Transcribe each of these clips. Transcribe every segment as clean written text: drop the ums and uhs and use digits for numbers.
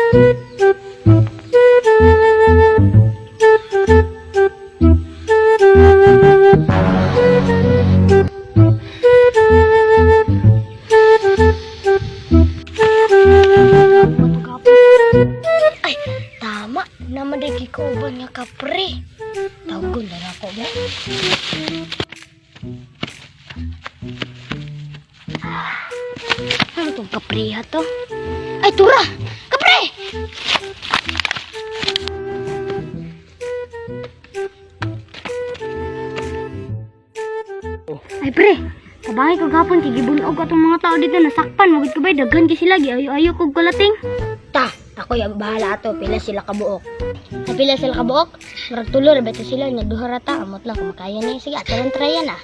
Ay, tama. Namadagi ko ba nga kapre? Tawgon na ako ba? Ano itong kapriha to? Ay, tura! Kapre! Ay, pre! Kabahay ko gapon, kigibunog atong mga tao dito, nasakpan, magod ka ba, daghan ka sila, ayo kog kalating. Ta, ako yung bahala ato, pila sila kabuok. Napila sila kabuok, marag tulor, beto sila, nagduharata, amot lang, kumakaya na yun. Sige, ato lang tryan ah.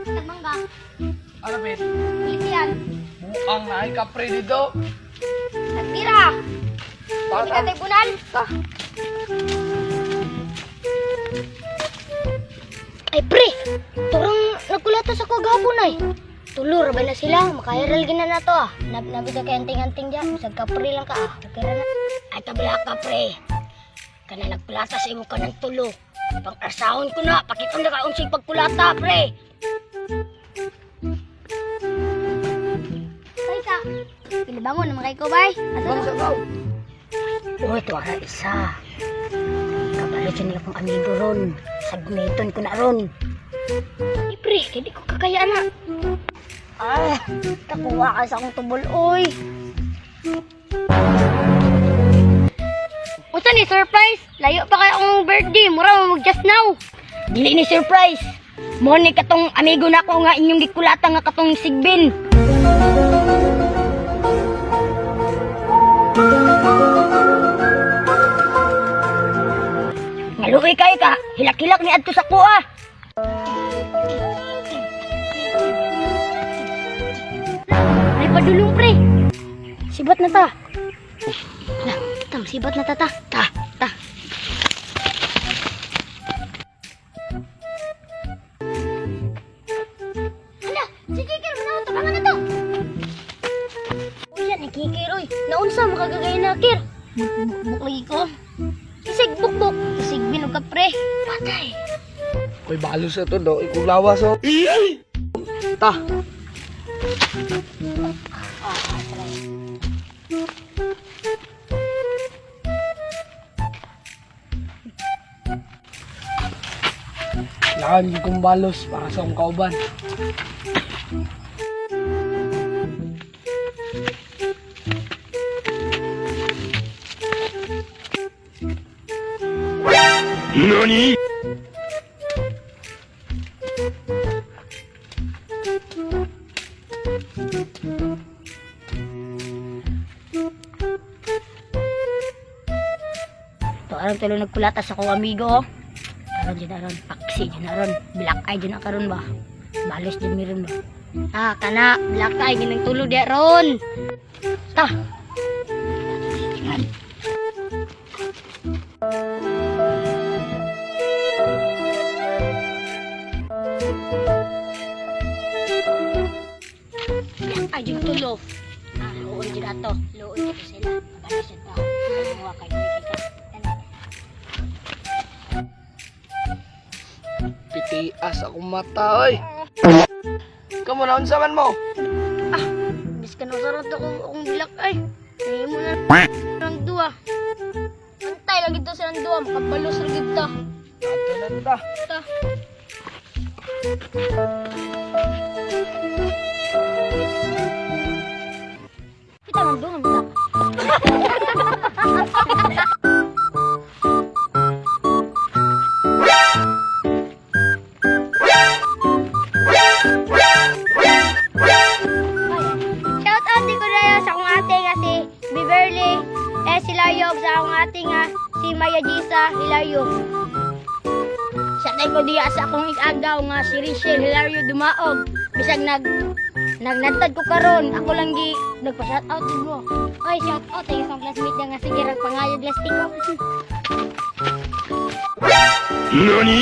Tagmangga. Ano, Ben? Itian. Buang na ay kapre dito. Nagtira. Hindi ka tayo punan. Ay, pre. Turang nagkulata sa kagapon ay. Tulur ba na sila? Makahiral gina na to ah. Nabi ka anting-anting dyan. Masag kapre lang ka ah. Nagkira na. Ay, tabla ka, pre. Kana nagkulata sa imo ka ng tulo. Pang-asahon ko na. Pakitong na ka unsig pagkulata, pre. Kaysa, pinabangon naman kay ko, bay. Bang sa gaw. Uy, ito ara isa. Kabalot siya nila kong amigo ron. Sagmiton ko na ron. Eh, pre, hindi ko kakaya na. Ay, takuha ka sa akong tubol, uy. Unsa ni surprise? Layo pa kaya akong birthday. Mura mo mag-just now. Dili ni surprise. Mo ni katong amigo na ko nga inyong gikulata nga katong sigbin. Ngaluoy kay ka, hilak-hilak ni adto sa kuha. Ay padulong pre. Sibat na ta. Na, tam sibat na ta. Ta. Hala, si Kikir, manaw tabangan na to. Uy, yan, Kikir, uy. Naunsa makagagay na, Kir. Buk lagi ko. Isig buk. Isig binog ka, pre. Patay. Koy balo sa to do. Ikulawas o. Ta. Yan, yung kong balos para sa akong kauban. NANI?! To aron tulo nagkulata sa akong amigo. Karon dyan aron, paksi dyan aron, black eye dyan karon ba? Balos dyan meron ba? Ah, kana, black eye ginang tulo di aron. Ta. Yan. Black eye dyan tulo. Ah, luoy dyan ato. Luoy dyan sila. Balos dyan ta. Mga kayo ka. Pitias akong mata, oy. Kamu na unsaman mo? Ah, bis ka nasarot akong bilak ay. Ngayon mo na lang dua. Antay lagi to silang dua, makabalos lagi to. Ato na ta. Ta. Kita man doon, bilak. Shout out di ko na sa akong ate nga si Beverly Silayog, sa akong ate nga si Maya Gisa Hilario. Sa tayo ko diya sa akong ikagaw nga si Rachel Hilario Dumaog. Bisag Nagnantad ko karon. Ako lang gi nagpa-shout out mo. Oy, shout out ay isang classmate niya nga sige rag pangayog lastiko. NANI?!